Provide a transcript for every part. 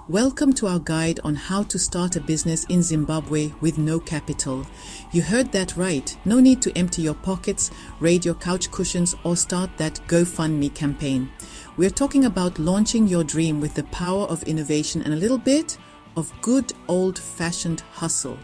Welcome to our guide on how to start a business in Zimbabwe with no capital. You heard that right. No need to empty your pockets, raid your couch cushions, or start that GoFundMe campaign. We're talking about launching your dream with the power of innovation and a little bit of good old-fashioned hustle.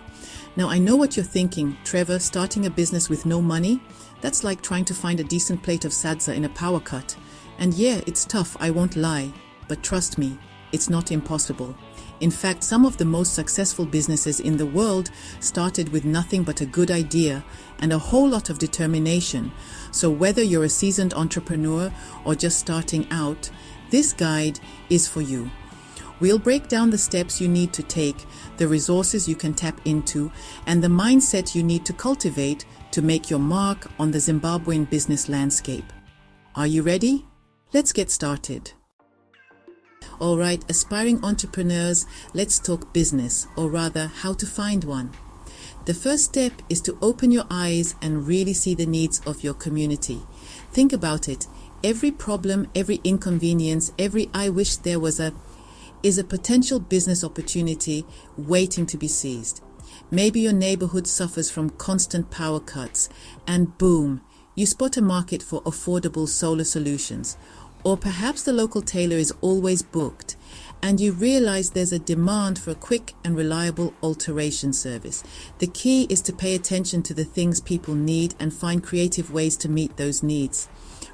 Now, I know what you're thinking, Trevor, starting a business with no money? That's like trying to find a decent plate of sadza in a power cut. And yeah, it's tough, I won't lie. But trust me, it's not impossible. In fact, some of the most successful businesses in the world started with nothing but a good idea and a whole lot of determination. So whether you're a seasoned entrepreneur or just starting out, this guide is for you. We'll break down the steps you need to take, the resources you can tap into, and the mindset you need to cultivate to make your mark on the Zimbabwean business landscape. Are you ready? Let's get started. All right, aspiring entrepreneurs, let's talk business, or rather, how to find one. The first step is to open your eyes and really see the needs of your community. Think about it. Every problem, every inconvenience, every "I wish there was a" is a potential business opportunity waiting to be seized. Maybe your neighborhood suffers from constant power cuts, and boom, you spot a market for affordable solar solutions. Or perhaps the local tailor is always booked, and you realize there's a demand for a quick and reliable alteration service. The key is to pay attention to the things people need and find creative ways to meet those needs.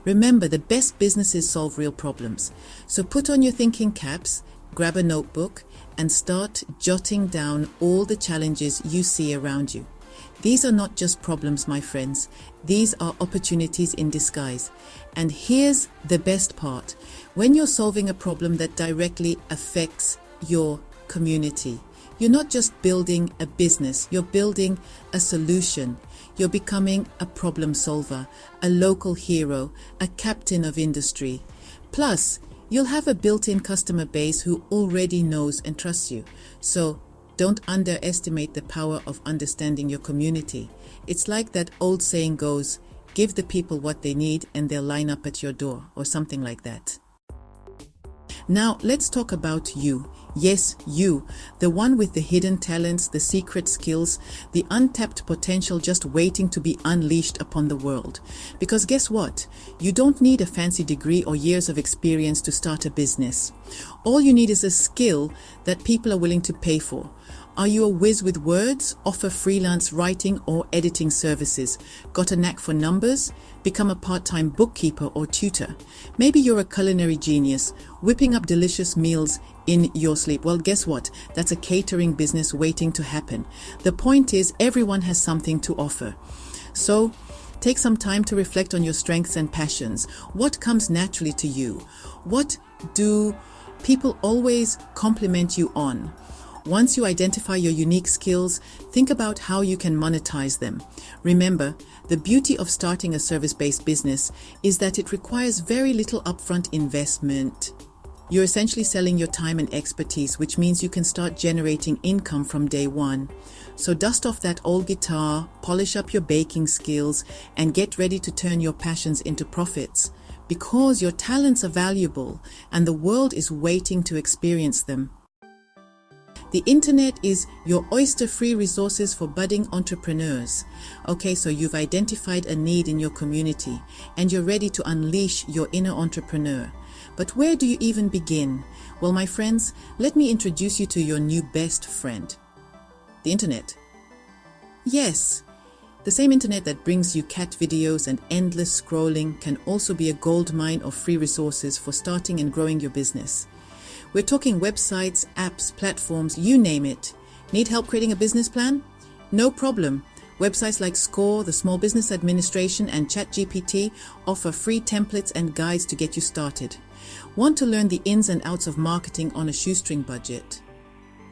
Remember, the best businesses solve real problems. So put on your thinking caps, grab a notebook, and start jotting down all the challenges you see around you. These are not just problems, my friends. These are opportunities in disguise. And here's the best part. When you're solving a problem that directly affects your community, you're not just building a business, you're building a solution. You're becoming a problem solver, a local hero, a captain of industry. Plus, you'll have a built-in customer base who already knows and trusts you. So don't underestimate the power of understanding your community. It's like that old saying goes, give the people what they need and they'll line up at your door, or something like that. Now, let's talk about you. Yes, you, the one with the hidden talents, the secret skills, the untapped potential just waiting to be unleashed upon the world. Because guess what? You don't need a fancy degree or years of experience to start a business. All you need is a skill that people are willing to pay for. Are you a whiz with words? Offer freelance writing or editing services? Got a knack for numbers? Become a part-time bookkeeper or tutor? Maybe you're a culinary genius, whipping up delicious meals in your sleep. Well, guess what? That's a catering business waiting to happen. The point is, everyone has something to offer. So, take some time to reflect on your strengths and passions. What comes naturally to you? What do people always compliment you on? Once you identify your unique skills, think about how you can monetize them. Remember, the beauty of starting a service-based business is that it requires very little upfront investment. You're essentially selling your time and expertise, which means you can start generating income from day one. So dust off that old guitar, polish up your baking skills, and get ready to turn your passions into profits. Because your talents are valuable, and the world is waiting to experience them. The internet is your oyster-free resources for budding entrepreneurs. Okay, so you've identified a need in your community and you're ready to unleash your inner entrepreneur. But where do you even begin? Well, my friends, let me introduce you to your new best friend. The internet. Yes, the same internet that brings you cat videos and endless scrolling can also be a goldmine of free resources for starting and growing your business. We're talking websites, apps, platforms, you name it. Need help creating a business plan? No problem. Websites like Score, the Small Business Administration, and ChatGPT offer free templates and guides to get you started. Want to learn the ins and outs of marketing on a shoestring budget?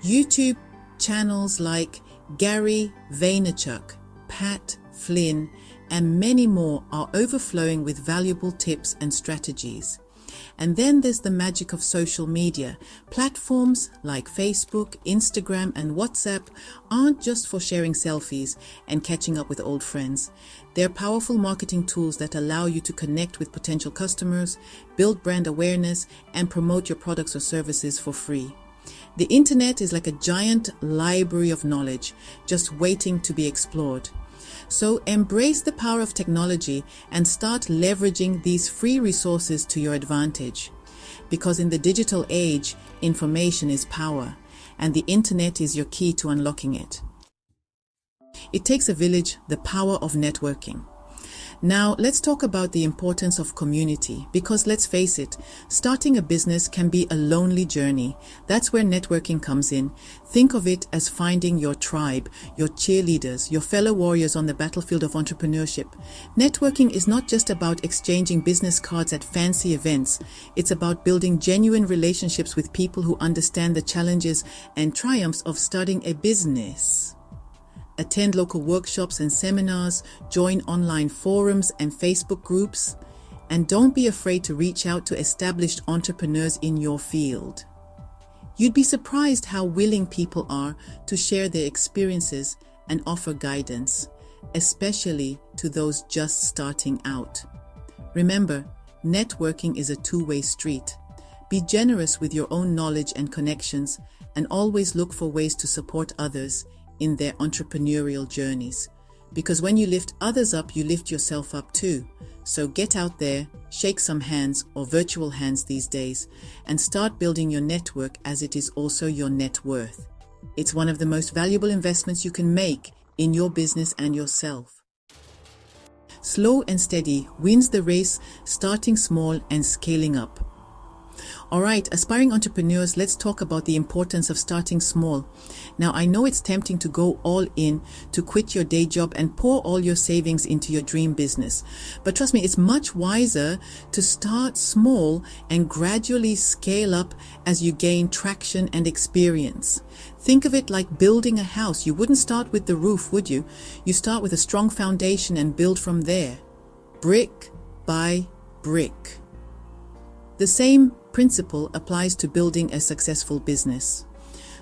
YouTube channels like Gary Vaynerchuk, Pat Flynn, and many more are overflowing with valuable tips and strategies. And then there's the magic of social media. Platforms like Facebook, Instagram, and WhatsApp aren't just for sharing selfies and catching up with old friends. They're powerful marketing tools that allow you to connect with potential customers, build brand awareness, and promote your products or services for free. The internet is like a giant library of knowledge, just waiting to be explored. So embrace the power of technology and start leveraging these free resources to your advantage. Because in the digital age, information is power, and the internet is your key to unlocking it. It takes a village, the power of networking. Now, let's talk about the importance of community, because let's face it, starting a business can be a lonely journey. That's where networking comes in. Think of it as finding your tribe, your cheerleaders, your fellow warriors on the battlefield of entrepreneurship. Networking is not just about exchanging business cards at fancy events. It's about building genuine relationships with people who understand the challenges and triumphs of starting a business. Attend local workshops and seminars, join online forums and Facebook groups, and don't be afraid to reach out to established entrepreneurs in your field. You'd be surprised how willing people are to share their experiences and offer guidance, especially to those just starting out. Remember, networking is a two-way street. Be generous with your own knowledge and connections, and always look for ways to support others in their entrepreneurial journeys. Because when you lift others up, you lift yourself up too. So get out there, shake some hands, or virtual hands these days, and start building your network, as it is also your net worth. It's one of the most valuable investments you can make in your business and yourself. Slow and steady wins the race, starting small and scaling up. All right, aspiring entrepreneurs, let's talk about the importance of starting small. Now, I know it's tempting to go all in, to quit your day job and pour all your savings into your dream business. But trust me, it's much wiser to start small and gradually scale up as you gain traction and experience. Think of it like building a house. You wouldn't start with the roof, would you? You start with a strong foundation and build from there, brick by brick. The same principle applies to building a successful business.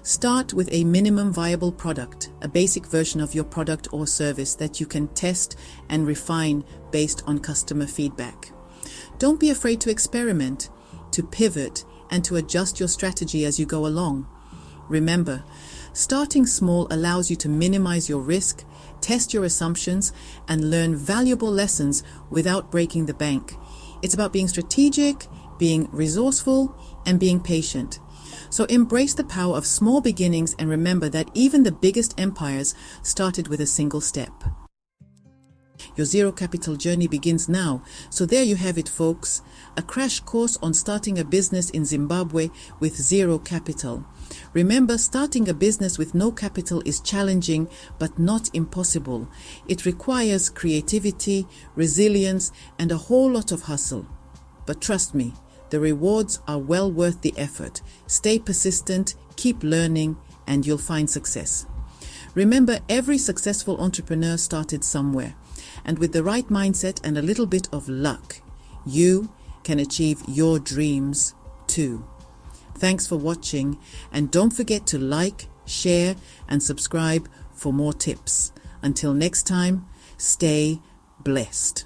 Start with a minimum viable product, a basic version of your product or service that you can test and refine based on customer feedback. Don't be afraid to experiment, to pivot, and to adjust your strategy as you go along. Remember, starting small allows you to minimize your risk, test your assumptions, and learn valuable lessons without breaking the bank. It's about being strategic, being resourceful, and being patient. So embrace the power of small beginnings and remember that even the biggest empires started with a single step. Your zero capital journey begins now. So there you have it, folks. A crash course on starting a business in Zimbabwe with zero capital. Remember, starting a business with no capital is challenging, but not impossible. It requires creativity, resilience, and a whole lot of hustle. But trust me, the rewards are well worth the effort. Stay persistent, keep learning, and you'll find success. Remember, every successful entrepreneur started somewhere. And with the right mindset and a little bit of luck, you can achieve your dreams too. Thanks for watching, and don't forget to like, share, and subscribe for more tips. Until next time, stay blessed.